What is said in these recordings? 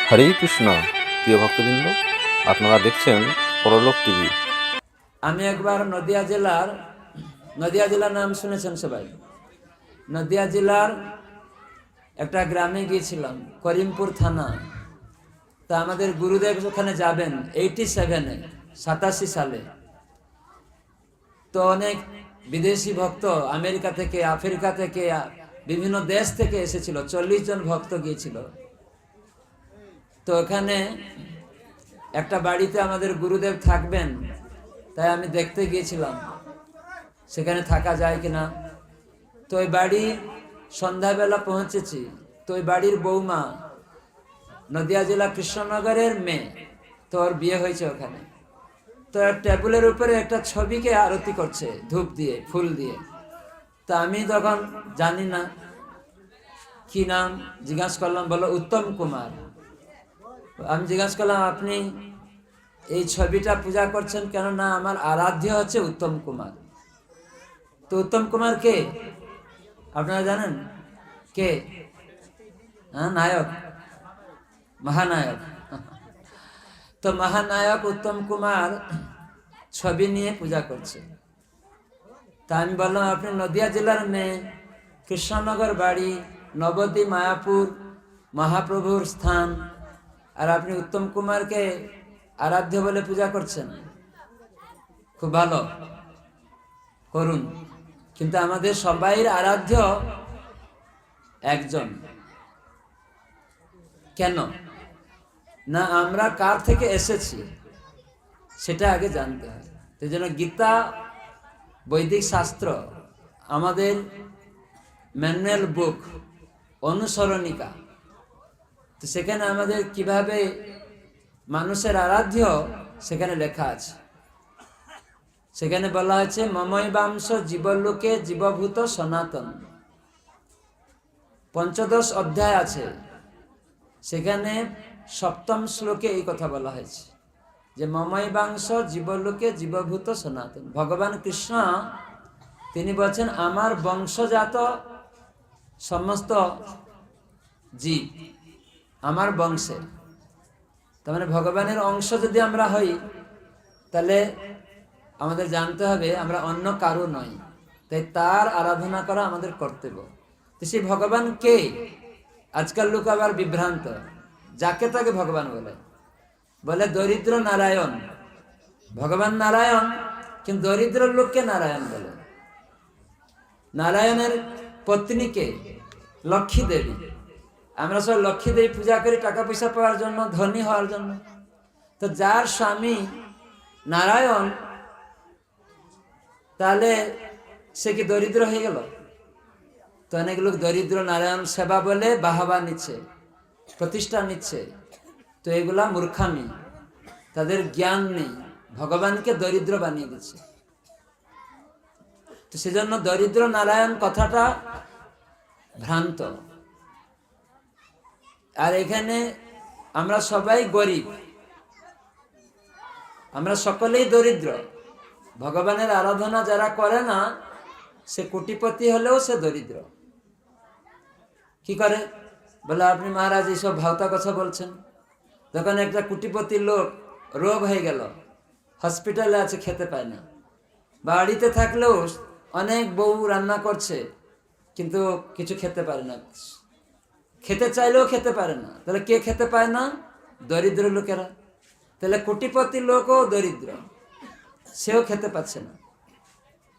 হরে কৃষ্ণ। প্রিয় ভক্তবৃন্দ, আপনারা দেখছেন পরলোক টিভি। আমি একবার নদিয়া জেলার নাম শুনেছেন সবাই। নদিয়া জেলার একটা গ্রামে গিয়েছিলাম, করিমপুর থানা। তা আমাদের গুরুদেব ওখানে যাবেন 87 সালে। তো অনেক বিদেশি ভক্ত আমেরিকা থেকে, আফ্রিকা থেকে, বিভিন্ন দেশ থেকে এসেছিল। 40 জন ভক্ত গিয়েছিল। তো ওখানে একটা বাড়িতে আমাদের গুরুদেব থাকবেন, তাই আমি দেখতে গিয়েছিলাম সেখানে থাকা যায় কিনা। তো ওই বাড়ি সন্ধ্যাবেলা পৌঁছেছি। তো ওই বাড়ির বৌমা নদিয়া জেলা কৃষ্ণনগরের মেয়ে, তো ওর বিয়ে হয়েছে ওখানে। তো টেবিলের উপরে একটা ছবিকে আরতি করছে ধূপ দিয়ে, ফুল দিয়ে। তা আমি তখন জানি না কি নাম, জিজ্ঞাসা করলাম, বলো উত্তম কুমার। আমি জিজ্ঞাসা করলাম, আপনি এই ছবিটা পূজা করছেন কেন? না, আমার আরাধ্য হচ্ছে উত্তম কুমার। তো উত্তম কুমার কে আপনারা জানেন? কে? হ্যাঁ, নায়ক, মহানায়ক। তো মহানায়ক উত্তম কুমার ছবি নিয়ে পূজা করছে। তা আমি বললাম, আপনি নদিয়া জেলার মেয়ে, কৃষ্ণনগর বাড়ি, নবদ্বীপ মায়াপুর মহাপ্রভুর স্থান, আর আপনি উত্তম কুমারকে আরাধ্য বলে পূজা করছেন। খুব ভালো, করুন, কিন্তু আমাদের সবাইয়ের আরাধ্য একজন। কেন না, আমরা কার থেকে এসেছি সেটা আগে জানতে হয়। সেই জন্য গীতা, বৈদিক শাস্ত্র আমাদের ম্যানুয়াল বুক, অনুসরণিকা। তো সেখানে আমাদের কিভাবে মানুষের আরাধ্য সেখানে লেখা আছে। সেখানে বলা হয়েছে মমৈবাংশ জীবলোকে জীবভূত সনাতন। 15 অধ্যায় আছে, সেখানে 7ম শ্লোকে এই কথা বলা হয়েছে যে মমৈবাংশ জীবলোকে জীবভূত সনাতন। ভগবান কৃষ্ণ তিনি বলছেন, আমার বংশজাত সমস্ত জীব আমার বংশের। তার মানে ভগবানের অংশ যদি আমরা হই, তাহলে আমাদের জানতে হবে আমরা অন্য কারো নই, তাই তার আরাধনা করা আমাদের কর্তব্য। তো সেই ভগবান কে? আজকাল লোক আবার বিভ্রান্ত, যাকে তাকে ভগবান বলে দরিদ্র নারায়ণ। ভগবান নারায়ণ, কিন্তু দরিদ্র লোককে নারায়ণ বলে। নারায়ণের পত্নীকে লক্ষ্মী দেবী। আমরা সব লক্ষ্মী দেবী পূজা করি টাকা পয়সা পাওয়ার জন্য, ধনী হওয়ার জন্য। তো যার স্বামী নারায়ণ, তাহলে সে কি দরিদ্র হয়ে গেল? তো অনেক লোক দরিদ্র নারায়ণ সেবা বলে বাহাবা নিচ্ছে, প্রতিষ্ঠা নিচ্ছে। তো এগুলা মূর্খামি, তাদের জ্ঞান নেই, ভগবানকে দরিদ্র বানিয়ে দিচ্ছে। তো সেজন্য দরিদ্র নারায়ণ কথাটা ভ্রান্ত। আর এখানে আমরা সবাই গরিব, আমরা সকলেই দরিদ্র। ভগবানের আরাধনা যারা করে না, সে কোটিপতি হলেও সে দরিদ্র। কি করে? বলে, আপনি মহারাজ এইসব ভাওতা কথা বলছেন। যখন একটা কোটিপতি লোক রোগ হয়ে গেল, হসপিটালে আছে, খেতে পায় না, বাড়িতে থাকলেও অনেক বউ রান্না করছে, কিন্তু কিছু খেতে পারে না, খেতে চাইলেও খেতে পারে না। তাহলে কে খেতে পায় না? দরিদ্র লোকেরা। তাহলে কোটিপতি লোকও দরিদ্র, সেও খেতে পাচ্ছে না।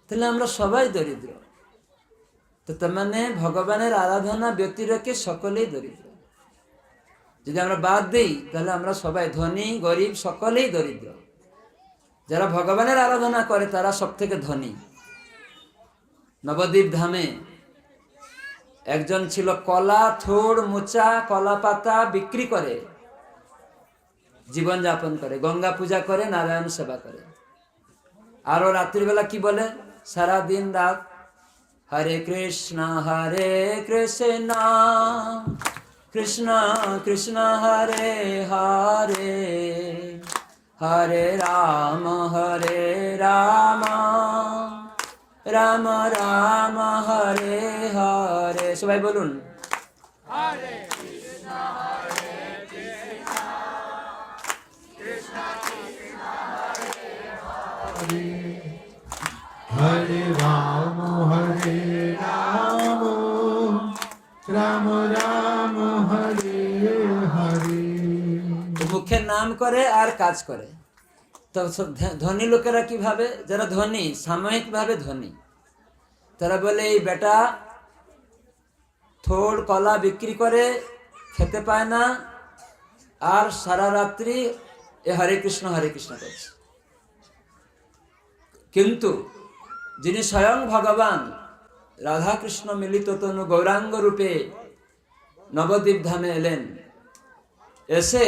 তাহলে আমরা সবাই দরিদ্র। তো তার মানে ভগবানের আরাধনা ব্যতিরেকে সকলেই দরিদ্র। যদি আমরা বাদ দিই, তাহলে আমরা সবাই ধনী গরিব সকলেই দরিদ্র। যারা ভগবানের আরাধনা করে তারা সব থেকে ধনী। নবদ্বীপ ধামে একজন ছিল, কলা থোড় মোচা কলা পাতা বিক্রি করে জীবন যাপন করে, গঙ্গা পূজা করে, নারায়ণ সেবা করে। আরো রাত্রিবেলা কি বলে? সারা দিন রাত হরে কৃষ্ণ কৃষ্ণ কৃষ্ণ হরে হরে, হরে রাম রাম রাম হরে হরে। সবাই বলুন, হরে কৃষ্ণ हरे हरे राम राम राम हरे हरे। তো মুখের নাম করে আর কাজ করে। তো ধনী লোকেরা কিভাবে, যারা ধনী সাময়িকভাবে ধনী, তারা বলে এই বেটা থোড় কলা বিক্রি করে খেতে পায় না আর সারা রাত্রি এ হরে কৃষ্ণ করছে। কিন্তু যিনি স্বয়ং ভগবান রাধা কৃষ্ণ মিলিত তনু গৌরাঙ্গ রূপে নবদ্বীপ ধামে এলেন, এসে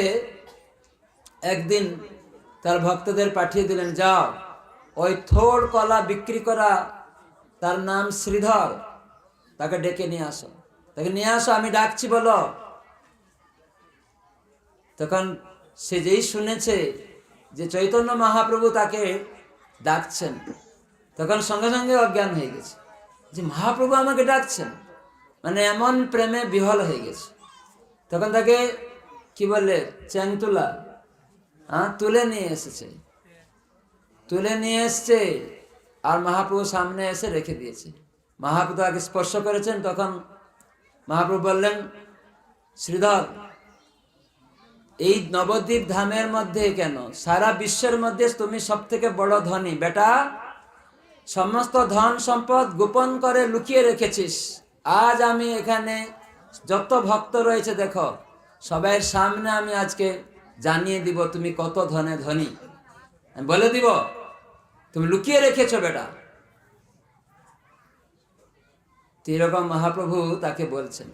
একদিন তার ভক্তদের পাঠিয়ে দিলেন, যাও ওই থোড় কলা বিক্রি করা, তার নাম শ্রীধর, তাকে ডেকে নিয়ে আসো, আমি ডাকছি বলো। তখন সে যেই শুনেছে যে চৈতন্য মহাপ্রভু তাকে ডাকছেন, তখন সঙ্গে সঙ্গে অজ্ঞান হয়ে গেছে যে মহাপ্রভু আমাকে ডাকছেন, মানে এমন প্রেমে বিহল হয়ে গেছে। তখন তাকে কি বলে চ্যাংতুলা তুলে নিয়ে এসছে আর মহাপ্রভু সামনে এসে রেখে দিয়েছে। মহাপ্রভু তাকে স্পর্শ করেছেন, তখন মহাপ্রভু বললেন, শ্রীধর, এই নবদ্বীপ ধামের মধ্যে কেন, সারা বিশ্বের মধ্যে তুমি সব থেকে বড় ধনী বেটা, সমস্ত ধন সম্পদ গোপন করে লুকিয়ে রেখেছিস। আজ আমি এখানে যত ভক্ত রয়েছে দেখো, সবাই সামনে আমি আজকে জানিয়ে দিব তুমি কত ধনে ধনী, আমি বলে দিব তুমি লুকিয়ে রেখেছো বেটা। এরকম মহাপ্রভু তাকে বলছেন,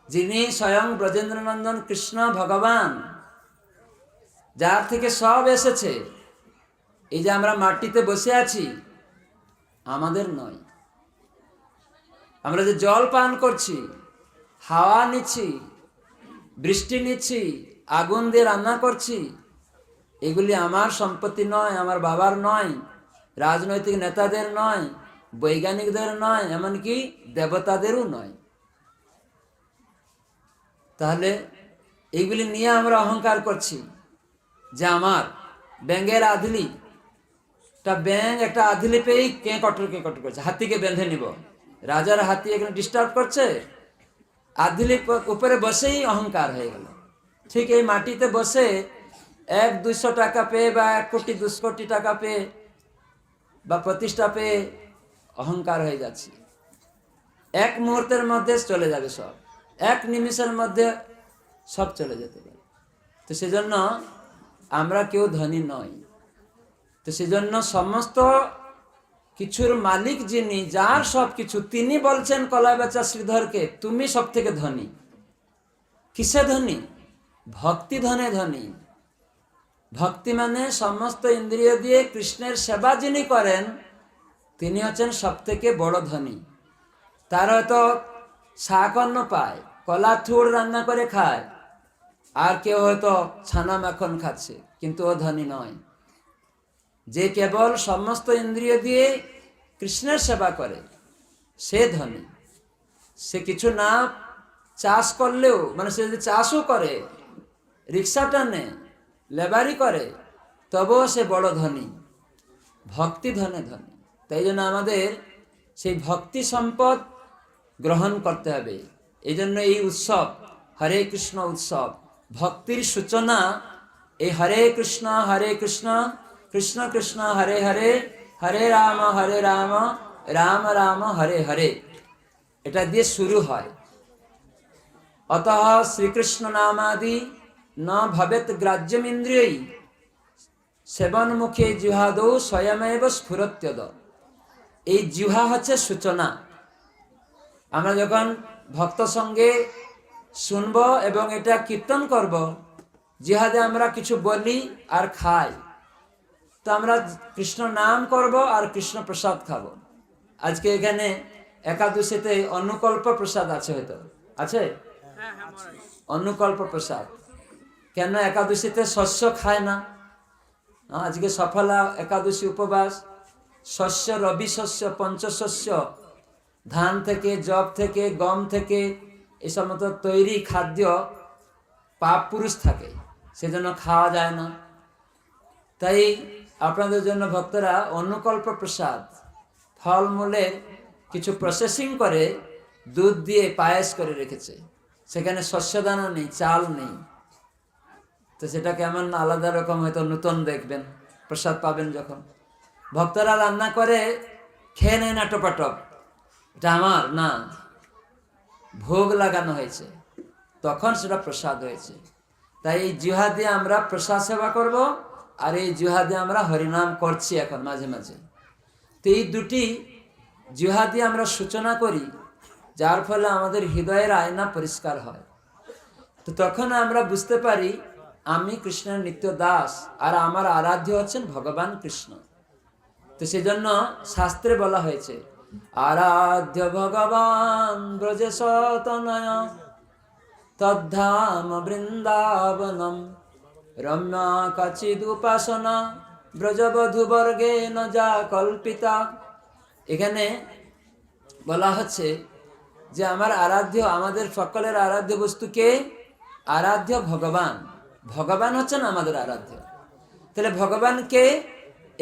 যিনি স্বয়ং ব্রজেন্দ্রনন্দন কৃষ্ণ ভগবান, যার থেকে সব এসেছে। এই যে আমরা মাটিতে বসে আছি আমাদের নয়, আমরা যে জল পান করছি, হাওয়া নিচ্ছি, বৃষ্টি নিচ্ছি, আগুন দিয়ে রান্না করছি, এগুলি আমার সম্পত্তি নয়, আমার বাবার নয়, রাজনৈতিক নেতাদের নয়, বৈজ্ঞানিকদের নয়, এমনকি দেবতাদেরও নয়। তাহলে এইগুলি নিয়ে আমরা অহংকার করছি যে আমার ব্যাঙের আধলি, ব্যাঙ একটা আধলি পেয়েই কে কটর করছে, হাতিকে বেঁধে নিব, রাজার হাতি এখানে ডিস্টার্ব করছে, আধলি উপরে বসেই অহংকার হয়ে গেল। ঠিক এই মাটিতে বসে 100-200 টাকা পেয়ে বা 1 কোটি 2 কোটি টাকা পেয়ে বা প্রতিষ্ঠা পেয়ে অহংকার হয়ে যাচ্ছে। এক মুহূর্তের মধ্যে চলে যাবে সব, এক নিমিষের মধ্যে সব চলে যেতে পারে। তো সেজন্য আমরা কেউ ধনী নই। তো সেজন্য সমস্ত কিছুর মালিক যিনি, যার সব কিছু, তিনি বলছেন কলা বেচা শ্রীধরকে, তুমি সব থেকে ধনী। কিসে ধনী? ভক্তি ধনে ধনী। ভক্তি মানে সমস্ত ইন্দ্রিয় দিয়ে কৃষ্ণের সেবা যিনি করেন, তিনি হচ্ছেন সব থেকে বড় ধনী। তার হয়তো শাকন্ন পায়, কলা থুড় রান্না করে খায়, আর কেউ হয়তো ছানা মাখন খাচ্ছে, কিন্তু ও ধনী নয়। যে কেবল সমস্ত ইন্দ্রিয় দিয়ে কৃষ্ণের সেবা করে সে ধনী। সে কিছু না চাষ করলেও, মানে সে যদি চাষও করে, রিক্সা টানে, লেবারি করে, তবুও সে বড় ধনী। ভক্তি ধনে ধনী। তাই জন্য আমাদের সেই ভক্তি সম্পদ গ্রহণ করতে হবে। এই জন্য এই উৎসব হরে কৃষ্ণ উৎসব, ভক্তির সূচনা এই হরে কৃষ্ণ কৃষ্ণ কৃষ্ণ হরে হরে, হরে রাম রাম রাম হরে হরে, এটা দিয়ে শুরু হয়। অতঃ শ্রীকৃষ্ণ নামাদি ন ভবেত গ্রাহ্যমিন্দ্রিয়ৈ সেবন মুখে জিহাদৌ স্বয়মেব স্ফুরত্যদ। এই জিহ্বা হচ্ছে সূচনা। আমরা যখন ভক্ত সঙ্গে শুনব এবং এটা কীর্তন করব, জিহাদে আমরা কিছু বলি আর খাই, তো আমরা কৃষ্ণ নাম করব আর কৃষ্ণ প্রসাদ খাবো। আজকে এখানে একাদশীতে অনুকল্প প্রসাদ আছে, হয়তো আছে অনুকল্প প্রসাদ। কেন একাদশীতে শস্য খায় না? আজকে সফলা একাদশী উপবাস, শস্য, রবি শস্য, পঞ্চশস্য, ধান থেকে, জব থেকে, গম থেকে এই সমস্ত তৈরি খাদ্য পাপ পুরুষ থাকে, সেজন্য খাওয়া যায় না। তাই আপনাদের জন্য ভক্তরা অনুকল্প প্রসাদ ফলমূলের কিছু প্রসেসিং করে দুধ দিয়ে পায়েস করে রেখেছে। সেখানে শস্যদানা নেই, চাল নেই। তো সেটা কেমন আলাদা রকম, হয়তো নতুন দেখবেন প্রসাদ পাবেন যখন। ভক্তরা রান্না করে খেয়ে নেয় না টপাটপ, এটা আমার না, ভোগ লাগানো হয়েছে, তখন সেটা প্রসাদ হয়েছে। তাই এই জিহ্বা দিয়ে আমরা প্রসাদ সেবা করব, আর এই জিহ্বা দিয়ে আমরা হরিনাম করছি এখন মাঝে মাঝে। তো এই দুটি জিহ্বা দিয়ে আমরা সূচনা করি, যার ফলে আমাদের হৃদয়ের আয়না পরিষ্কার হয়। তো তখন আমরা বুঝতে পারি আমি কৃষ্ণের নিত্য দাস, আর আমার আরাধ্য হচ্ছেন ভগবান কৃষ্ণ। তো সেই জন্য শাস্ত্রে বলা হয়েছে আরাধ্য ভগবান ব্রজেশ তনয় তদ্ধাম বৃন্দাবনম রম্যা কাচিদুপাসনা ব্রজবধূবর্গে ন যা কল্পিতা। এখানে বলা হচ্ছে যে আমার আরাধ্য, আমাদের সকলের আরাধ্য বস্তুকে আরাধ্য ভগবান, ভগবান হচ্ছেন আমাদের আরাধ্য। তাহলে ভগবানকে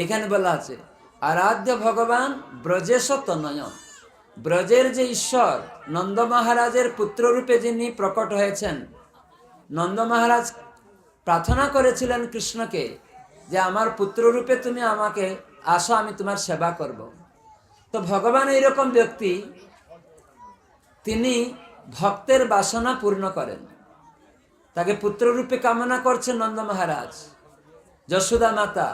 এখানে বলা আছে আরাধ্য ভগবান ব্রজেশ তনয়, ব্রজের যে ঈশ্বর নন্দ মহারাজের পুত্ররূপে যিনি প্রকট হয়েছেন। নন্দ মহারাজ প্রার্থনা করেছিলেন কৃষ্ণকে যে আমার পুত্ররূপে তুমি আমাকে আসো, আমি তোমার সেবা করব। তো ভগবান এইরকম ব্যক্তি, তিনি ভক্তের বাসনা পূর্ণ করেন। তাকে পুত্ররূপে কামনা করছেন নন্দ মহারাজ, যশোদা মাতা,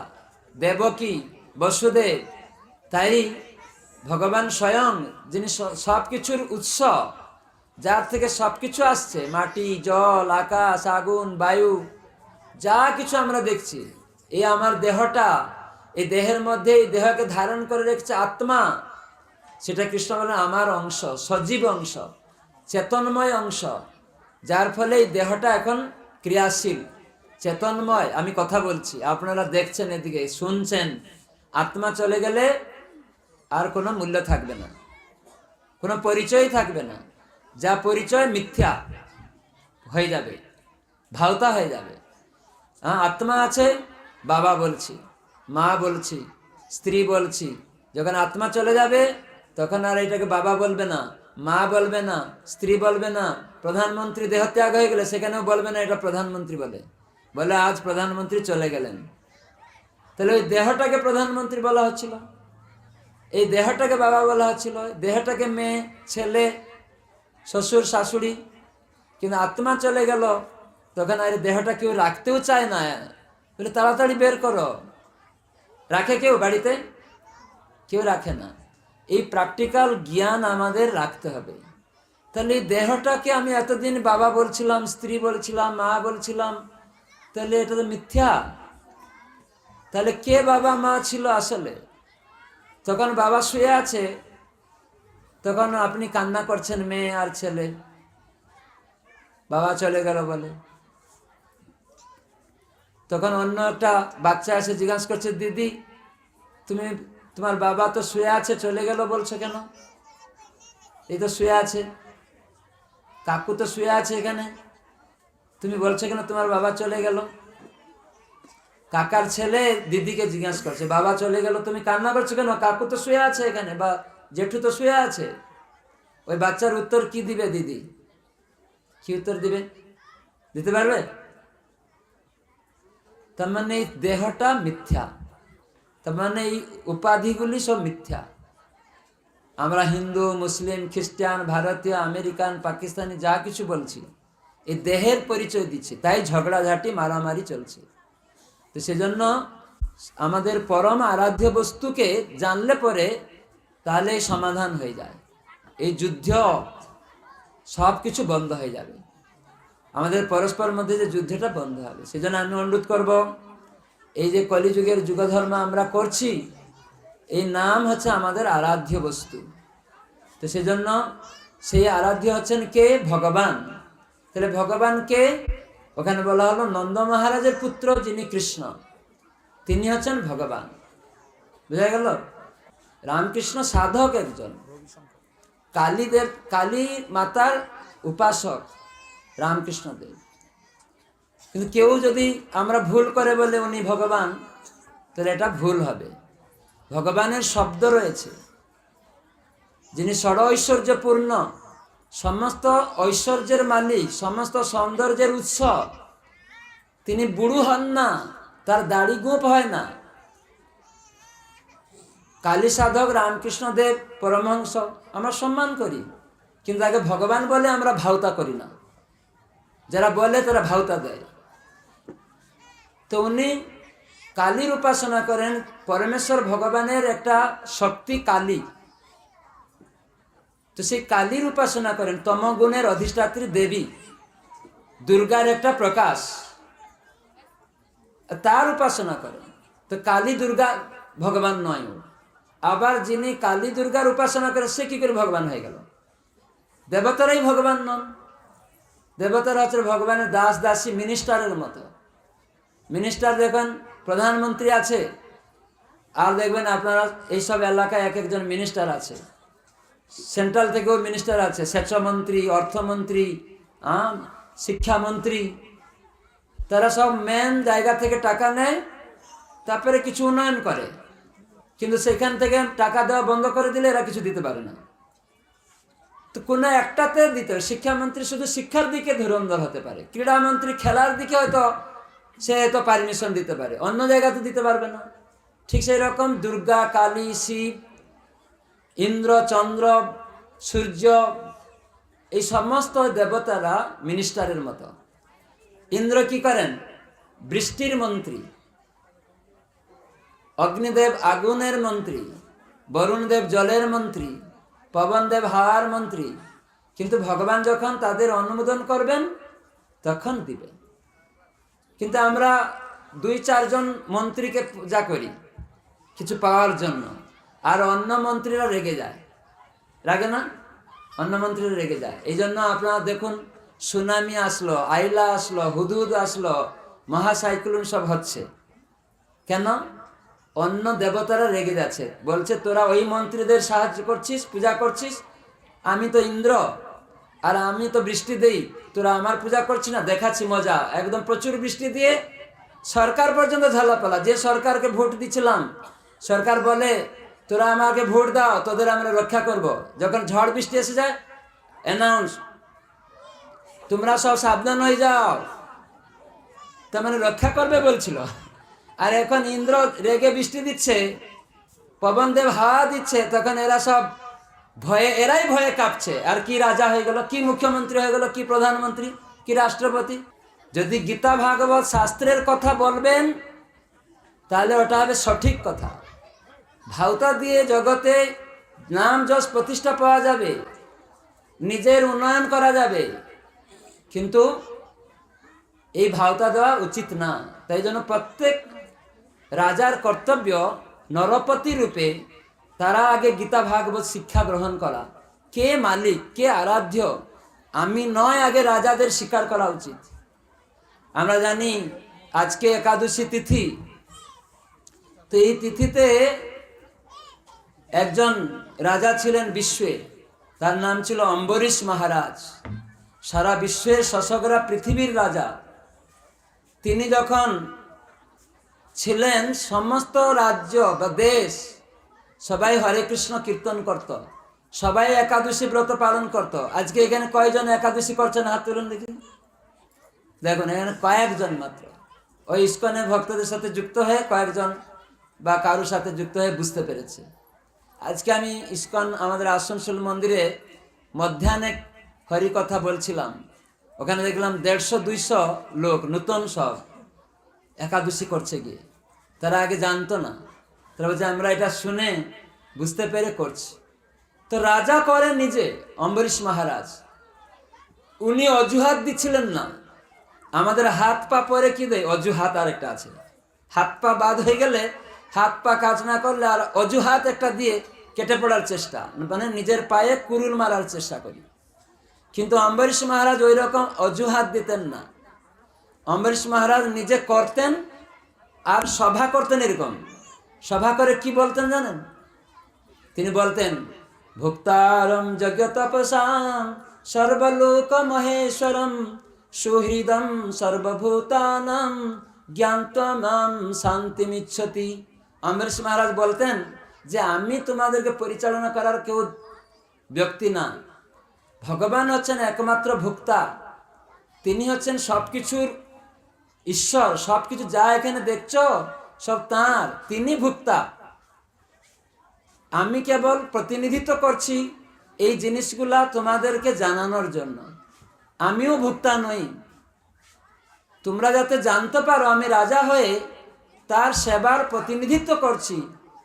দেবকী, বসুদেব। তাই ভগবান স্বয়ং, যিনি সব কিছুর উৎস, যার থেকে সব কিছু আসছে, মাটি, জল, আকাশ, আগুন, বায়ু, যা কিছু আমরা দেখছি, এই আমার দেহটা, এই দেহের মধ্যে এই দেহকে ধারণ করে রেখেছে আত্মা, সেটা কৃষ্ণ বলেন আমার অংশ, সজীব অংশ, চেতনময় অংশ, যার ফলে এই দেহটা এখন ক্রিয়াশীল, চেতনময়। আমি কথা বলছি, আপনারা দেখছেন, এদিকে শুনছেন। আত্মা চলে গেলে আর কোনো মূল্য থাকবে না, কোনো পরিচয় থাকবে না। যা পরিচয় মিথ্যা হয়ে যাবে, ভাওতা হয়ে যাবে। হ্যাঁ, আত্মা আছে, বাবা বলছি, মা বলছি, স্ত্রী বলছি। যখন আত্মা চলে যাবে তখন আর এটাকে বাবা বলবে না, মা বলবে না, স্ত্রী বলবে না। প্রধানমন্ত্রী দেহত্যাগ হয়ে গেলে সেখানেও বলবে না এটা প্রধানমন্ত্রী, বলে আজ প্রধানমন্ত্রী চলে গেলেন। তাহলে ওই দেহটাকে প্রধানমন্ত্রী বলা হচ্ছিল, এই দেহটাকে বাবা বলা হচ্ছিল, দেহটাকে মেয়ে, ছেলে, শ্বশুর, শাশুড়ি। কিন্তু আত্মা চলে গেল তখন আর দেহটা কেউ রাখতেও চায় না, বলে তাড়াতাড়ি বের করো। রাখে কেউ বাড়িতে? কেউ রাখে না। এই প্র্যাকটিক্যাল জ্ঞান আমাদের রাখতে হবে। তাহলে এই দেহটাকে আমি এতদিন বাবা বলছিলাম, স্ত্রী বলছিলাম, মা বলছিলাম, তাহলে এটা তো মিথ্যা। তাহলে কে বাবা মা ছিল আসলে? তখন বাবা শুয়ে আছে, তখন আপনি কান্না করছেন, মেয়ে আর ছেলে, বাবা চলে গেল বলে। তখন অন্য একটা বাচ্চা এসে জিজ্ঞাসা করছে, দিদি তুমি, তোমার বাবা তো শুয়ে আছে, চলে গেল বলছো কেন? এই তো শুয়ে আছে, কাকু তো শুয়ে আছে এখানে, তুমি বলছো কেন তোমার বাবা চলে গেল? কাকার ছেলে দিদিকে জিজ্ঞাসা করছে, বাবা চলে গেল, তুমি কান্না করছো কেন? কাকু তো শুয়ে আছে এখানে, বা জেঠু তো শুয়ে আছে। ওই বাচ্চার উত্তর কি দিবে দিদি? কি উত্তর দিবে? দিতে পারবে? তার মানে এই দেহটা মিথ্যা, তার মানে এই উপাধিগুলি সব মিথ্যা। আমরা হিন্দু, মুসলিম, খ্রিস্টান, ভারতীয়, আমেরিকান, পাকিস্তানি যা কিছু বলছি, এই দেহের পরিচয় দিচ্ছে, তাই ঝগড়াঝাটি, মারামারি চলছে। তো সেজন্য আমাদের পরম আরাধ্য বস্তুকে জানলে পরে তাহলে সমাধান হয়ে যায়, এই যুদ্ধ সব কিছু বন্ধ হয়ে যাবে, আমাদের পরস্পর মধ্যে যে যুদ্ধটা বন্ধ হবে। সেজন্য আমি অনুরোধ করব, এই যে কলিযুগের যুগধর্ম আমরা করছি, এই নাম হচ্ছে আমাদের আরাধ্য বস্তু। তো সেজন্য সেই আরাধ্য হচ্ছেন কে? ভগবান। তাহলে ভগবানকে ওখানে বলা হলো নন্দ মহারাজের পুত্র যিনি কৃষ্ণ, তিনি হচ্ছেন ভগবান। বুঝা গেল? রামকৃষ্ণ সাধক একজন, কালীদেব, কালী মাতার উপাসক রামকৃষ্ণ দেব। কিন্তু কেউ যদি আমরা ভুল করে বলে উনি ভগবান, তাহলে এটা ভুল হবে। ভগবানের শব্দ রয়েছে, যিনি ষড় ঐশ্বর্যপূর্ণ, সমস্ত ঐশ্বর্যের মালিক, সমস্ত সৌন্দর্যের উৎস। তিনি বুড়ো হন না, তার দাড়ি গোঁপ হয় না। কালী সাধক রামকৃষ্ণদেব পরমহংস আমরা সম্মান করি, কিন্তু আগে ভগবান বলে আমরা ভাওতা করি না। যারা বলে তারা ভাওতা দেয়। তো উনি কালীর উপাসনা করেন। পরমেশ্বর ভগবানের একটা শক্তি কালী, তো সেই কালীর উপাসনা করেন। তমগুণের অধিষ্ঠাত্রী দেবী, দুর্গার একটা প্রকাশ, তার উপাসনা করেন। তো কালী দুর্গা ভগবান নয়। আবার যিনি কালী দুর্গার উপাসনা করে সে কি করে ভগবান হয়ে গেল? দেবতারাই ভগবান নন। দেবতারা হচ্ছে ভগবানের দাস দাসী, মিনিস্টারের মতো। মিনিস্টার দেখেন, প্রধানমন্ত্রী আছে, আর দেখবেন আপনারা এইসব এলাকায় এক একজন মিনিস্টার আছে। সেন্ট্রাল থেকেও মিনিস্টার আছে, সেচমন্ত্রী, অর্থমন্ত্রী, শিক্ষামন্ত্রী। তারা সব মেন জায়গা থেকে টাকা নেয়, তারপরে কিছু উন্নয়ন করে, কিন্তু সেখান থেকে টাকা দেওয়া বন্ধ করে দিলে এরা কিছু দিতে পারে না। তো কোনো একটাতে দিতে হবে। শিক্ষামন্ত্রী শুধু শিক্ষার দিকে ধুরন্ধর হতে পারে, ক্রীড়ামন্ত্রী খেলার দিকে হয়তো সে হয়তো পারমিশন দিতে পারে, অন্য জায়গাতে দিতে পারবে না। ঠিক সেই রকম দুর্গা, কালী, শিব, ইন্দ্র, চন্দ্র, সূর্য, এই সমস্ত দেবতারা মিনিস্টারের মতো। ইন্দ্র কি করেন? বৃষ্টির মন্ত্রী। অগ্নিদেব আগুনের মন্ত্রী, বরুণদেব জলের মন্ত্রী, পবনদেব হাওয়ার মন্ত্রী। কিন্তু ভগবান যখন তাদের অনুমোদন করবেন তখন দিবেন। কিন্তু আমরা 2-4 জন মন্ত্রীকে পূজা করি কিছু পাওয়ার জন্য, আর অন্য মন্ত্রীরা রেগে যায়। রাগে না? অন্য মন্ত্রীরা রেগে যায়। এই জন্য আপনারা দেখুন, সুনামি আসলো, আইলা আসলো, হুদুদ আসলো, মহাসাইক্লোন সব হচ্ছে। কেন? অন্য দেবতারা রেগে যাচ্ছে, বলছে তোরা ওই মন্ত্রীদের সাহায্য করছিস, পূজা করছিস, আমি তো ইন্দ্র আর আমি তো বৃষ্টি দেই, তোরা আমার পূজা করছিস না, দেখাচ্ছি মজা। একদম প্রচুর বৃষ্টি দিয়ে সরকার পর্যন্ত ঝালাপালা। যে সরকারকে ভোট দিচ্ছিলাম, সরকার বলে তোরা আমাকে ভোট দাও, তোদের আমরা রক্ষা করব। যখন ঝড় বৃষ্টি এসে যায়, অ্যানাউন্স, তোমরা সব সাবধান হয়ে যাও, তার মানে রক্ষা করবে বলছিল। আর এখন ইন্দ্র রেগে বৃষ্টি দিচ্ছে, পবনদেব হাওয়া দিচ্ছে, তখন এরা সব ভয়ে, এরাই ভয়ে কাঁপছে। আর কি রাজা হয়ে গেল, কি মুখ্যমন্ত্রী হয়ে গেল, কি প্রধানমন্ত্রী, কি রাষ্ট্রপতি। যদি গীতা ভাগবত শাস্ত্রের কথা বলবেন তাহলে ওটা হবে সঠিক কথা। ভাওতা দিয়ে জগতে নাম যশ প্রতিষ্ঠা পাওয়া যাবে, নিজের উন্নয়ন করা যাবে, কিন্তু এই ভাওতা দেওয়া উচিত না। তাই জন্য প্রত্যেক রাজার কর্তব্য নরপতি রূপে তারা আগে গীতা ভাগবত শিক্ষা গ্রহণ করা। কে মালিক, কে আরাধ্য, আমি নয়, আগে রাজাদের স্বীকার করা উচিত। আমরা জানি আজকে একাদশী তিথি, তো এই তিথিতে একজন রাজা ছিলেন বিশ্বে, তার নাম ছিল অম্বরীশ মহারাজ। সারা বিশ্বের শশকরা পৃথিবীর রাজা। তিনি যখন ছিলেন, সমস্ত রাজ্য বা দেশ সবাই হরে কৃষ্ণ কীর্তন করত, সবাই একাদশী ব্রত পালন করত। আজকে এখানে কয়জন একাদশী করছেন? হাত তুলুন দেখি। দেখুন এখানে কয়েকজন মাত্র, ওই ইস্কনের ভক্তদের সাথে যুক্ত হয়ে কয়েকজন বা কারোর সাথে যুক্ত হয়ে বুঝতে পেরেছে। আজকে আমি ইস্কন আমাদের আসানসোল মন্দিরে মধ্যাহ্নে হরি কথা বলছিলাম, ওখানে দেখলাম 150-200 লোক নতুন সব একাদশী করছে গিয়ে। তারা আগে জানতো না, তারা বলছে আমরা এটা শুনে বুঝতে পেরে করছি। তো রাজা করেন নিজে, অম্বরীশ মহারাজ। উনি অজুহাত দিচ্ছিলেন না। আমাদের হাত পা পরে কি দেয়? অজুহাত আর একটা আছে। হাত পা বাদ হয়ে গেলে, হাত পা কাজ না করলে আর অজুহাত একটা দিয়ে কেটে পড়ার চেষ্টা, মানে নিজের পায়ে কুরুল মারার চেষ্টা করি। কিন্তু অম্বরীশ মহারাজ ওই রকম অজুহাত দিতেন না। অম্বরীশ মহারাজ নিজে করতেন আর সভা করতেন। এরকম সভা করে কি বলতেন জানেন? তিনি বলতেন, ভুক্তারম যজ্ঞ তপসাম সর্বলোক মহেশ্বরম সুহৃদম সর্বভূতানাম জ্ঞানত্বমাম শান্তিমিচ্ছতি। অম্বরীশ মহারাজ বলতেন যে আমি তোমাদেরকে পরিচালনা করার কেউ ব্যক্তি না, ভগবান হচ্ছেন একমাত্র ভোক্তা, তিনি হচ্ছেন সবকিছুর ঈশ্বর, সবকিছু যা এখানে দেখছো সব তাঁর, তিনি ভোক্তা। আমি কেবল প্রতিনিধিত্ব করছি এই জিনিসগুলা তোমাদেরকে জানানোর জন্য, আমিও ভোক্তা নই। তোমরা যাতে জানতে পারো আমি রাজা হয়ে তার সেবার প্রতিনিধিত্ব করছি,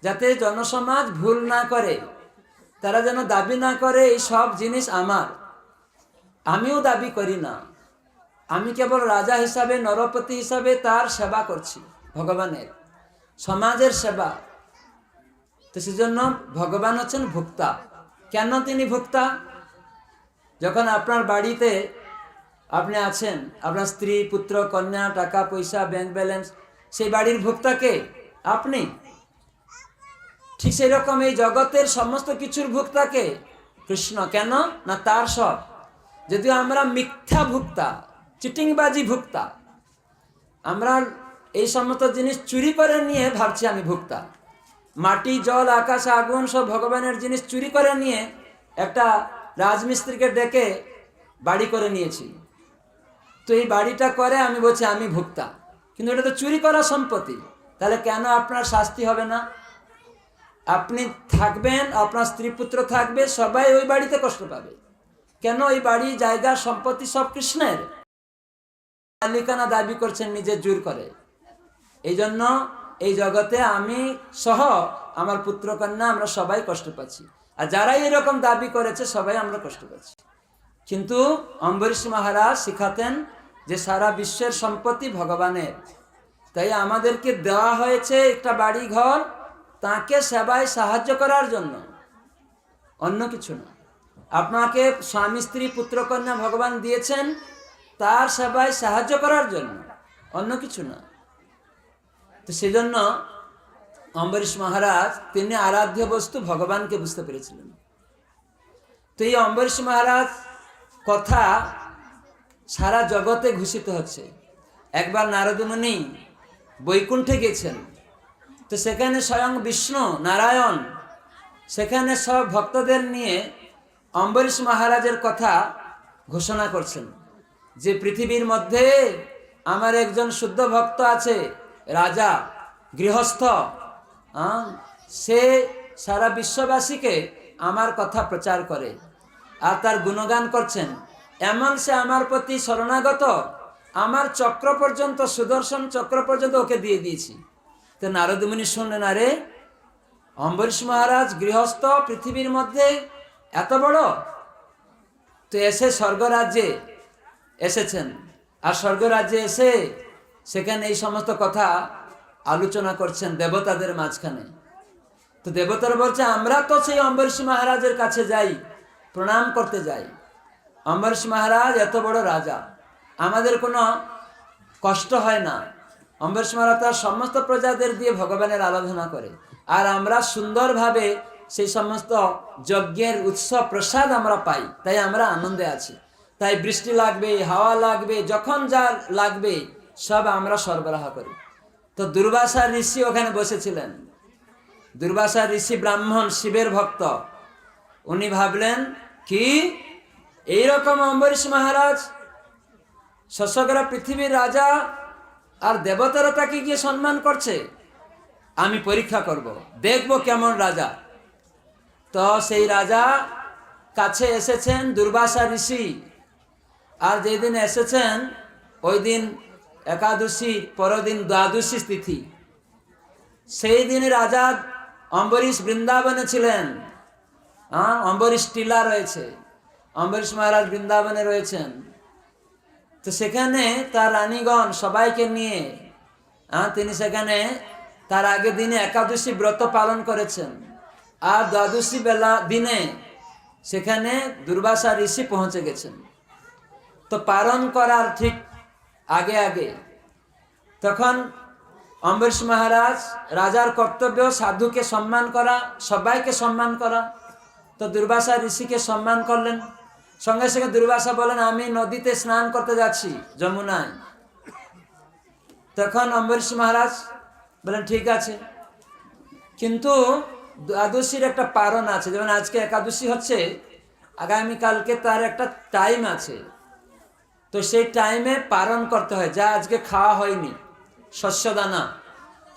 যাতে জনসমাজ ভুল না করে, তারা যেন দাবি না করে এই সব জিনিস আমার। আমিও দাবি করি না, আমি কেবল রাজা হিসাবে, নরপতি হিসাবে তার সেবা করছি, ভগবানের সমাজের সেবা। তো সেজন্য ভগবান হচ্ছেন ভোক্তা। কেন তিনি ভোক্তা? যখন আপনার বাড়িতে আপনি আছেন, আপনার স্ত্রী, পুত্র, কন্যা, টাকা পয়সা, ব্যাংক ব্যালেন্স, সেই বাড়ির ভোক্তাকে আপনি। ঠিক সেই রকম এই জগতের সমস্ত কিছুর ভোক্তাকে কৃষ্ণ। কেন না তার সব। যদিও আমরা মিথ্যা ভোক্তা, চিটিংবাজি ভোক্তা, আমরা এই সমস্ত জিনিস চুরি করে নিয়ে ভাবছি আমি ভোক্তা। মাটি, জল, আকাশ, আগুন সব ভগবানের জিনিস চুরি করে নিয়ে একটা রাজমিস্ত্রিকে ডেকে বাড়ি করে নিয়েছি, তো এই বাড়িটা করে আমি বলছি আমি ভোক্তা, কিন্তু এটা তো চুরি করা সম্পত্তি। তাহলে কেন আপনার শাস্তি হবে না? আপনি থাকবেন, আপনার স্ত্রী পুত্র থাকবে, সবাই ওই বাড়িতে কষ্ট পাবে। কেন? ওই বাড়ি, জায়গা, সম্পত্তি সব কৃষ্ণের, মালিকানা দাবি করছেন নিজের জোর করে। এই জন্য এই জগতে আমি সহ আমার পুত্র কন্যা আমরা সবাই কষ্ট পাচ্ছি, আর যারাই এরকম দাবি করেছে সবাই আমরা কষ্ট পাচ্ছি। কিন্তু অম্বরীশ মহারাজ শিখাতেন যে সারা বিশ্বের সম্পত্তি ভগবানের, তাই আমাদেরকে দেওয়া হয়েছে একটা বাড়ি ঘর তাকে সেবায় সাহায্য করার জন্য, অন্য কিছু না। আপনাকে স্বামী স্ত্রী পুত্র কন্যা ভগবান দিয়েছেন তার সেবায় সাহায্য করার জন্য, অন্য কিছু না। তো সেজন্য অম্বরীশ মহারাজ তিনি আরাধ্য বস্তু ভগবানকে বুঝতে পেরেছিলেন। তো এই অম্বরীশ মহারাজ কথা সারা জগতে ঘোষিত হচ্ছে। একবার নারদ মুনি বৈকুণ্ঠে গেছেন, তো সেখানে স্বয়ং বিষ্ণু নারায়ণ সেখানে সব ভক্তদের নিয়ে অম্বরীশ মহারাজের কথা ঘোষণা করছেন যে পৃথিবীর মধ্যে আমার একজন শুদ্ধ ভক্ত আছে, রাজা, গৃহস্থ, সে সারা বিশ্ববাসীকে আমার কথা প্রচার করে আর তার গুণগান করছেন। এমন সে আমার প্রতি শরণাগত, আমার চক্র পর্যন্ত, সুদর্শন চক্র পর্যন্ত ওকে দিয়ে দিয়েছি। তো নারদ মুনি শুনলেন, আরে অম্বরীশ মহারাজ গৃহস্থ, পৃথিবীর মধ্যে এত বড়, তো এসে স্বর্গরাজ্যে এসেছেন, আর স্বর্গরাজ্যে এসে সেখানে এই সমস্ত কথা আলোচনা করছেন দেবতাদের মাঝখানে। তো দেবতারা বলছে আমরা তো সেই অম্বরীশ মহারাজের কাছে যাই, প্রণাম করতে যাই। অম্বরীশ মহারাজ এত বড় রাজা, আমাদের কোনো কষ্ট হয় না। অম্বরীশ মহারাজ তার সমস্ত প্রজাদের দিয়ে ভগবানের আরাধনা করে, আর আমরা সুন্দরভাবে সেই সমস্ত যজ্ঞের উৎসব প্রসাদ আমরা পাই, তাই আমরা আনন্দে আছি। তাই বৃষ্টি লাগবে, হাওয়া লাগবে, যখন যা লাগবে সব আমরা সরবরাহ করি। তো দুর্বাসা ঋষি ওখানে বসেছিলেন। দুর্বাসা ঋষি ব্রাহ্মণ, শিবের ভক্ত। উনি ভাবলেন কি এইরকম অম্বরীশ মহারাজ শশকরা পৃথিবীর রাজা, আর দেবতারা তাকে গিয়ে সম্মান করছে, আমি পরীক্ষা করব, দেখব কেমন রাজা। তো সেই রাজা কাছে এসেছেন দুর্বাসা ঋষি, আর যেদিন এসেছেন ওই দিন একাদশী, পরদিন দ্বাদশী তিথি। সেই দিন রাজা অম্বরীশ বৃন্দাবনে ছিলেন। অম্বরীশ টিলা রয়েছে, অম্বরীশ মহারাজ বৃন্দাবনে রয়েছেন। তো সেখানে তার রানীগণ সবাইকে নিয়ে তিনি সেখানে তার আগের দিনে একাদশী ব্রত পালন করেছেন, আর দ্বাদশী বেলা দিনে সেখানে দুর্বাসা ঋষি পৌঁছে গেছেন। তো পালন করার ঠিক আগে আগে তখন অম্বরীশ মহারাজ, রাজার কর্তব্য সাধুকে সম্মান করা, সবাইকে সম্মান করা। তো দুর্বাসা ঋষিকে সম্মান করলেন। সঙ্গে সঙ্গে দুর্বাসা বলেন আমি নদীতে স্নান করতে যাচ্ছি, যমুনায়। তখন অম্বরীশ মহারাজ বলেন ঠিক আছে, কিন্তু দ্বাদশীর একটা পারণ আছে, যেমন আজকে একাদশী হচ্ছে, আগামীকালকে তার একটা টাইম আছে, তো সেই টাইমে পালন করতে হয়, যা আজকে খাওয়া হয়নি শস্যদানা,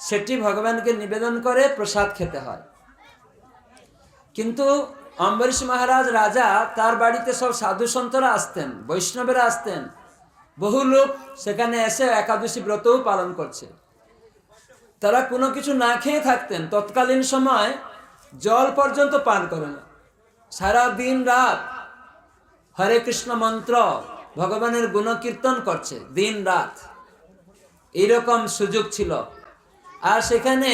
সেটি ভগবানকে নিবেদন করে প্রসাদ খেতে হয়। কিন্তু অম্বরীশ মহারাজ রাজা, তার বাড়িতে সব সাধু সন্তরা আসতেন, বৈষ্ণবেরা আসতেন, বহু লোক সেখানে এসে একাদশী ব্রতও পালন করছে। তারা কোনো কিছু না খেয়ে থাকতেন, তৎকালীন সময় জল পর্যন্ত পান করে না, সারা দিন রাত হরে কৃষ্ণ মন্ত্র ভগবানের গুণকীর্তন করছে দিন রাত, এইরকম সুযোগ ছিল। আর সেখানে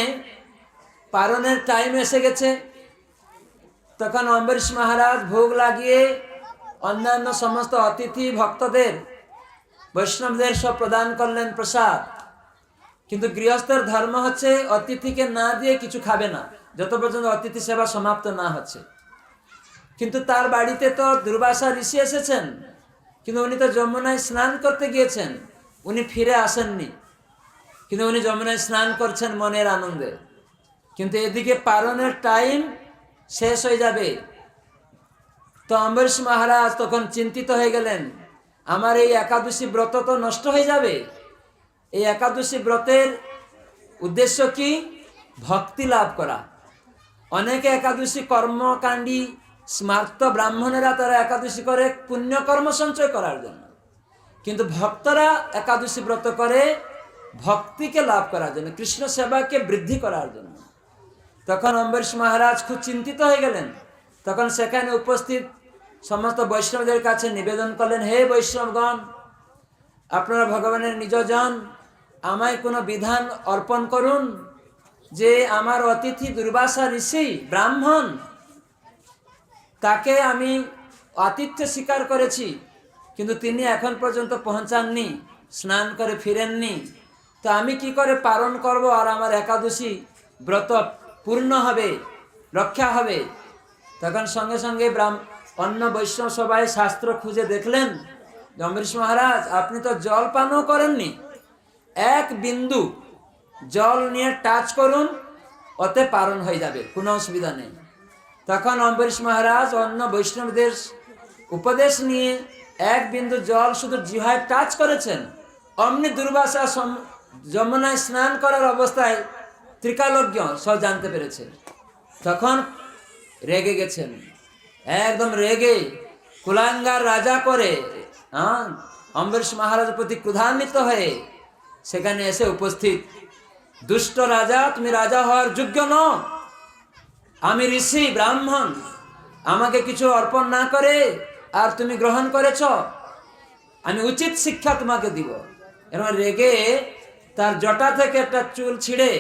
পারণের টাইম এসে গেছে, তখন অম্বরীশ মহারাজ ভোগ লাগিয়ে অন্যান্য সমস্ত অতিথি ভক্তদের, বৈষ্ণবদের সব প্রদান করলেন প্রসাদ। কিন্তু গৃহস্থের ধর্ম হচ্ছে অতিথিকে না দিয়ে কিছু খাবে না, যত পর্যন্ত অতিথি সেবা সমাপ্ত না হচ্ছে। কিন্তু তার বাড়িতে তো দুর্বাসা ঋষি এসেছেন, কিন্তু উনি তো যমুনায় স্নান করতে গিয়েছেন, উনি ফিরে আসেননি, কিন্তু উনি যমুনায় স্নান করছেন মনের আনন্দে। কিন্তু এদিকে পারণের টাইম শেষ হয়ে যাবে। তো অম্বরীশ মহারাজ তখন চিন্তিত হয়ে গেলেন, আমার এই একাদশী ব্রত তো নষ্ট হয়ে যাবে। এই একাদশী ব্রতের উদ্দেশ্য কি? ভক্তি লাভ করা। অনেকে একাদশী কর্মকাণ্ডী স্মার্ত ব্রাহ্মণেরা তারা একাদশী করে পুণ্যকর্ম সঞ্চয় করার জন্য, কিন্তু ভক্তরা একাদশী ব্রত করে ভক্তিকে লাভ করার জন্য, কৃষ্ণ সেবাকে বৃদ্ধি করার জন্য। তখন অম্বরীশ মহারাজ খুব চিন্তিত হয়ে গেলেন। তখন সেখানে উপস্থিত সমস্ত বৈষ্ণবদের কাছে নিবেদন করলেন, হে বৈষ্ণবগণ, আপনারা ভগবানের নিজজন, আমায় কোনো বিধান অর্পণ করুন যে আমার অতিথি দুর্বাসা ঋষি ব্রাহ্মণ, তাকে আমি আতিথ্য স্বীকার করেছি, কিন্তু তিনি এখন পর্যন্ত পৌঁছাননি, স্নান করে ফিরেননি, তো আমি কি করে পালন করব আর আমার একাদশী ব্রত পূর্ণ হবে, রক্ষা হবে? তখন সঙ্গে সঙ্গে অন্য বৈষ্ণব সবাই শাস্ত্র খুঁজে দেখলেন, অম্বরীশ মহারাজ আপনি তো জল পানও করেননি, এক বিন্দু জল নিয়ে টাচ করুন, ওতে পালন হয়ে যাবে, কোনো অসুবিধা নেই। তখন অম্বরীশ মহারাজ অন্য বৈষ্ণবদের উপদেশ নিয়ে এক বিন্দু জল শুধু জিহ্বায় টাচ করেছেন, অমনি দুর্বাসা যমুনায় স্নান করার অবস্থায় ত্রিকালজ্ঞ সব জানতে পেরেছে। তখন রেগে গেছেন, একদম রেগে কুলাঙ্গার রাজা করে অম্বরীশ মহারাজের প্রতি ক্রোধান্বিত হয়ে সেখানে এসে উপস্থিত, দুষ্ট রাজা, তুমি রাজা হওয়ার যোগ্য নও, আমি ঋষি ব্রাহ্মণ, আমাকে কিছু অর্পণ না করে আর তুমি গ্রহণ করেছ, আমি উচিত শিক্ষা তোমাকে দিব। এরকম রেগে তার জটা থেকে একটা চুল ছিঁড়ে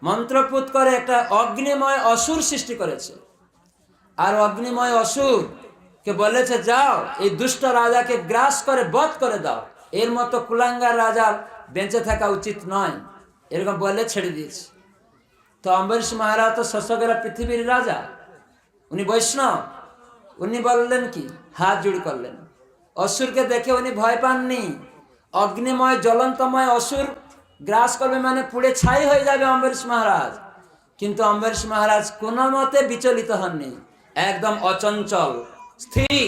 মন্ত্রপুত করে একটা অগ্নিময় অসুর সৃষ্টি করেছে, আর অগ্নিময় অসুরকে বলেছে, যাও এই দুষ্ট রাজাকে গ্রাস করে বধ করে দাও, এর মতো কুলাঙ্গার রাজার বেঁচে থাকা উচিত নয়, এরকম বলে ছেড়ে দিয়েছে। তো অম্বরীশ মহারাজ তো শশকেরা পৃথিবীর রাজা, উনি বৈষ্ণব, উনি বললেন কি, হাত জোড় করলেন। অসুরকে দেখে উনি ভয় পাননি, অগ্নিময় জ্বলন্তময় অসুর গ্রাস করবে মানে পুড়ে ছাই হয়ে যাবে অম্বরীশ মহারাজ, কিন্তু অম্বরীশ মহারাজ কোনো মতে বিচলিত হননি, একদম অচঞ্চল স্থির।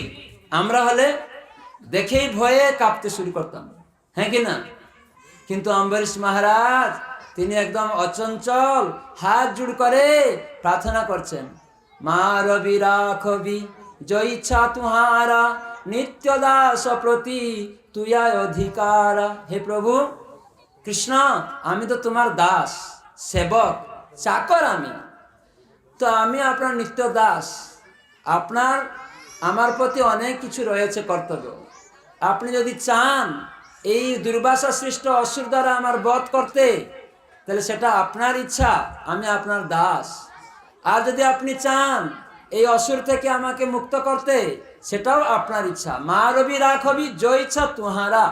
আমরা হলে দেখেই ভয়ে কাঁপতে শুরু করতাম, হ্যাঁ কি না? কিন্তু অম্বরীশ মহারাজ তিনি একদম অচঞ্চল, হাত জোড় করে প্রার্থনা করছেন, মা রবি রাখবি জয় ইচ্ছা তুহারা, নিত্য দাস প্রতি তুয়া অধিকারা। হে প্রভু কৃষ্ণ, আমি তো তোমার দাস, সেবক, চাকর, আমি তো আমি আপনার নিত্য দাস, আপনার আমার প্রতি অনেক কিছু রয়েছে কর্তব্য, আপনি যদি চান এই দুর্বাসা সৃষ্ট অসুর দ্বারা আমার বধ করতে, তাহলে সেটা আপনার ইচ্ছা, আমি আপনার দাস। আর যদি আপনি চান এই অসুর থেকে আমাকে মুক্ত করতে, সেটাও আপনার ইচ্ছা। মা রবি রাখবি জয় ইচ্ছা তুহারা।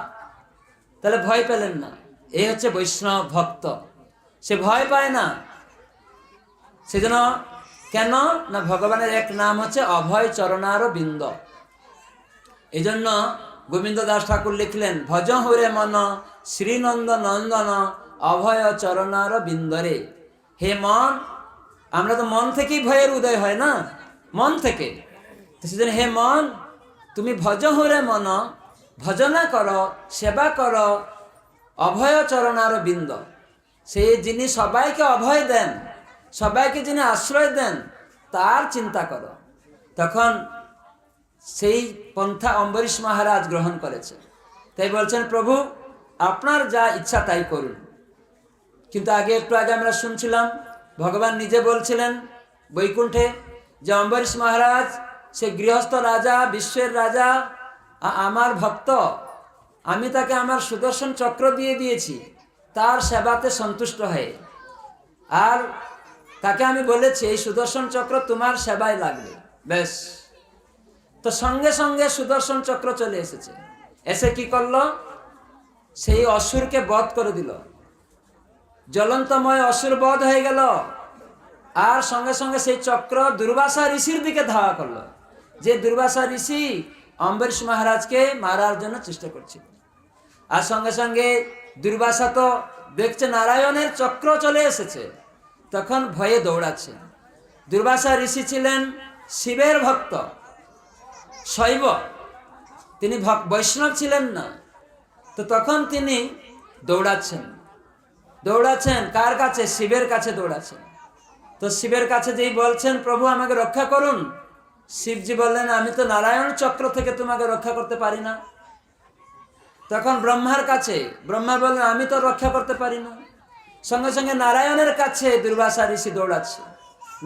তাহলে ভয় পেলেন না, এই হচ্ছে বৈষ্ণব ভক্ত, সে ভয় পায় না। সেজন্য কেন না, ভগবানের এক নাম হচ্ছে অভয় চরণার বিন্দ। এই জন্য গোবিন্দ দাস ঠাকুর লিখলেন, ভজ হরে মন শ্রীনন্দ নন্দন অভয় চরণার বিন্দরে। হে মন, আমরা তো মন থেকেই ভয়ের উদয় হয় না, মন থেকে। তো সেজন্য হে মন, তুমি ভজ হরে মন, ভজনা করো, সেবা করো অভয় চরণার বিন্দ। সেই যিনি সবাইকে অভয় দেন, সবাইকে যিনি আশ্রয় দেন, তার চিন্তা করো। তখন সেই পন্থা অম্বরীশ মহারাজ গ্রহণ করেছে। তাই বলছেন, প্রভু আপনার যা ইচ্ছা তাই করুন। কিন্তু একটু আগে আমরা শুনছিলাম, ভগবান নিজে বলছিলেন বৈকুণ্ঠে যে অম্বরীশ মহারাজ সে গৃহস্থ রাজা, বিশ্বের রাজা, আমার ভক্ত, আমি তাকে আমার সুদর্শন চক্র দিয়ে দিয়েছি তার সেবাতে সন্তুষ্ট হয়ে। আর তাকে আমি বলেছি এই সুদর্শন চক্র তোমার সেবায় লাগবে, বেশ। তো সঙ্গে সঙ্গে সুদর্শন চক্র চলে এসেছে। এসে কি করলো? সেই অসুরকে বধ করে দিল। জ্বলন্তময় অসুর বধ হয়ে গেল। আর সঙ্গে সঙ্গে সেই চক্র দুর্বাসা ঋষির দিকে ধাওয়া করলো, যে দুর্বাসা ঋষি অম্বরীশ মহারাজকে মারার জন্য চেষ্টা করছিল। আর সঙ্গে সঙ্গে দুর্বাসা তো দেখছে নারায়ণের চক্র চলে এসেছে, তখন ভয়ে দৌড়াচ্ছে। দুর্বাসা ঋষি ছিলেন শিবের ভক্ত, শৈব, তিনি বৈষ্ণব ছিলেন না। তো তখন তিনি দৌড়াচ্ছেন কার কাছে? শিবের কাছে দৌড়াচ্ছেন। তো শিবের কাছে যেই বলছেন, প্রভু আমাকে রক্ষা করুন, শিবজি বললেন, আমি তো নারায়ণ চক্র থেকে তোমাকে রক্ষা করতে পারি না। তখন ব্রহ্মার কাছে, ব্রহ্মা বললেন, আমি তো রক্ষা করতে পারি না। সঙ্গে সঙ্গে নারায়ণের কাছে দুর্বাসা ঋষি দৌড়াচ্ছে।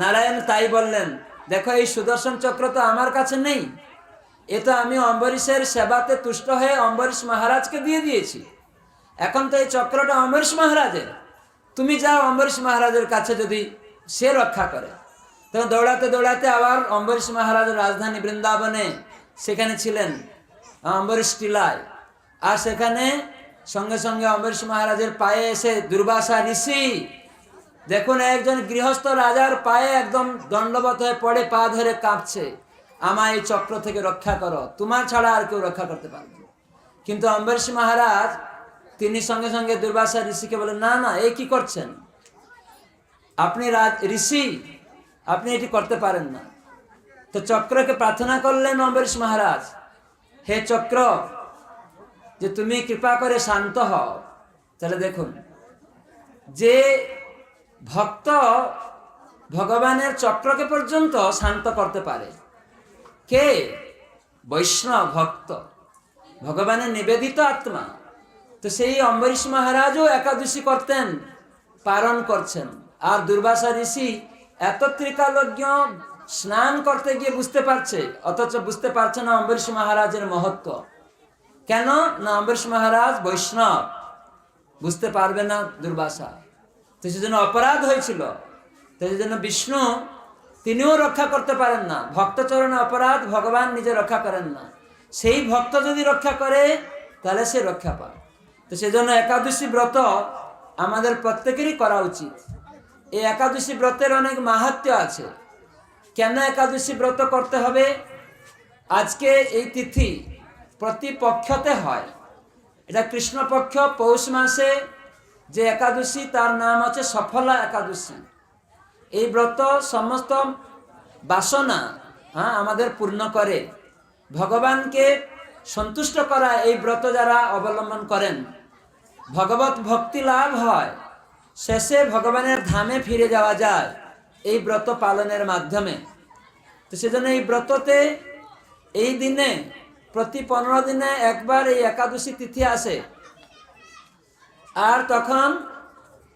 নারায়ণ তাই বললেন, দেখো এই সুদর্শন চক্র তো আমার কাছে নেই, এ তো আমি অম্বরীশের সেবাতে তুষ্ট হয়ে অম্বরীশ মহারাজকে দিয়ে দিয়েছি। এখন তো এই চক্রটা অম্বরীশ মহারাজের, তুমি যাও অম্বরীশ মহারাজের কাছে, যদি সে রক্ষা করে। তখন দৌড়াতে দৌড়াতে আবার অম্বরীশ মহারাজের রাজধানী বৃন্দাবনে সেখানে ছিলেন অম্বরীশ টিলায়। আর সেখানে সঙ্গে সঙ্গে অম্বরীশ মহারাজের পায়ে এসে দুর্বাসা ঋষি, দেখুন একজন গৃহস্থ রাজার পায়ে একদম দণ্ডবত হয়ে পড়ে, পা ধরে কাঁপছে, আমায় এই চক্র থেকে রক্ষা করো, তোমার ছাড়া আর কেউ রক্ষা করতে পারবে না। কিন্তু অম্বরীশ মহারাজ তিনি সঙ্গে সঙ্গে দুর্বাসা ঋষিকে বলেন, না না, এই কি করছেন আপনি? ঋষি, আপনি এটি করতে পারেন না। তো চক্রকে প্রার্থনা করলেন অম্বরীশ মহারাজ, হে চক্র, যে তুমি কৃপা করে শান্ত হও। তাহলে দেখুন, যে ভক্ত ভগবানের চক্রকে পর্যন্ত শান্ত করতে পারে, কে? বৈষ্ণব ভক্ত, ভগবানের নিবেদিত আত্মা। তো সেই অম্বরীশ মহারাজও একাদশী করতেন, পালন করছেন। আর দুর্বাসা ঋষি এত ত্রিকালজ্ঞ, স্নান করতে গিয়ে বুঝতে পারছে, অথচ বুঝতে পারছে না অম্বরীশ মহারাজের মহত্ব। কেন না? অম্বরীশ মহারাজ বৈষ্ণব, বুঝতে পারবে না দুর্বাসা। তো সেজন্য অপরাধ হয়েছিল। তো সেজন্য বিষ্ণু তিনিও রক্ষা করতে পারেন না। ভক্তচরণে অপরাধ ভগবান নিজে রক্ষা করেন না, সেই ভক্ত যদি রক্ষা করে তাহলে সে রক্ষা পায়। তো সেজন্য একাদশী ব্রত আমাদের প্রত্যেকেরই করা উচিত। এই একাদশী ব্রতের অনেক মাহাত্ম্য আছে। কেন একাদশী ব্রত করতে হবে? আজকে এই তিথি প্রতিপক্ষতে হয়, এটা কৃষ্ণপক্ষ পৌষ মাসে যে একাদশী, তার নাম হচ্ছে সফলা একাদশী। এই ব্রত সমস্ত বাসনা আমাদের পূর্ণ করে, ভগবানকে সন্তুষ্ট করা। এই ব্রত যারা অবলম্বন করেন, ভগবত ভক্তি লাভ হয়, শেষে ভগবানের ধামে ফিরে যাওয়া যায় এই ব্রত পালনের মাধ্যমে। তো সেজন্য এই ব্রততে এই দিনে প্রতি 15 দিনে একবার এই একাদশী তিথি আসে। আর তখন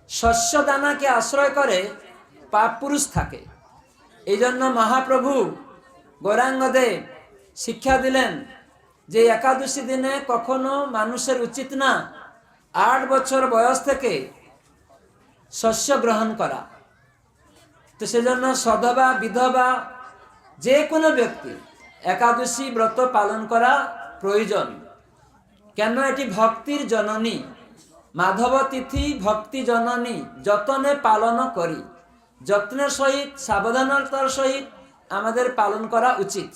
শস্য দানাকে আশ্রয় করে পাপ পুরুষ থাকে। এই জন্য মহাপ্রভু গৌরাঙ্গদেব শিক্ষা দিলেন যে একাদশী দিনে কখনো মানুষের উচিত না 8 বছর বয়স থেকে শস্য গ্রহণ করা। তো সেজন্য সধবা বিধবা যে কোনো ব্যক্তি একাদশী ব্রত পালন করা প্রয়োজন। কেন? এটি ভক্তির জননী, মাধব তিথি ভক্তি জননী, যতনে পালন করি, যত্নের সহিত সাবধানতার সহিত আমাদের পালন করা উচিত।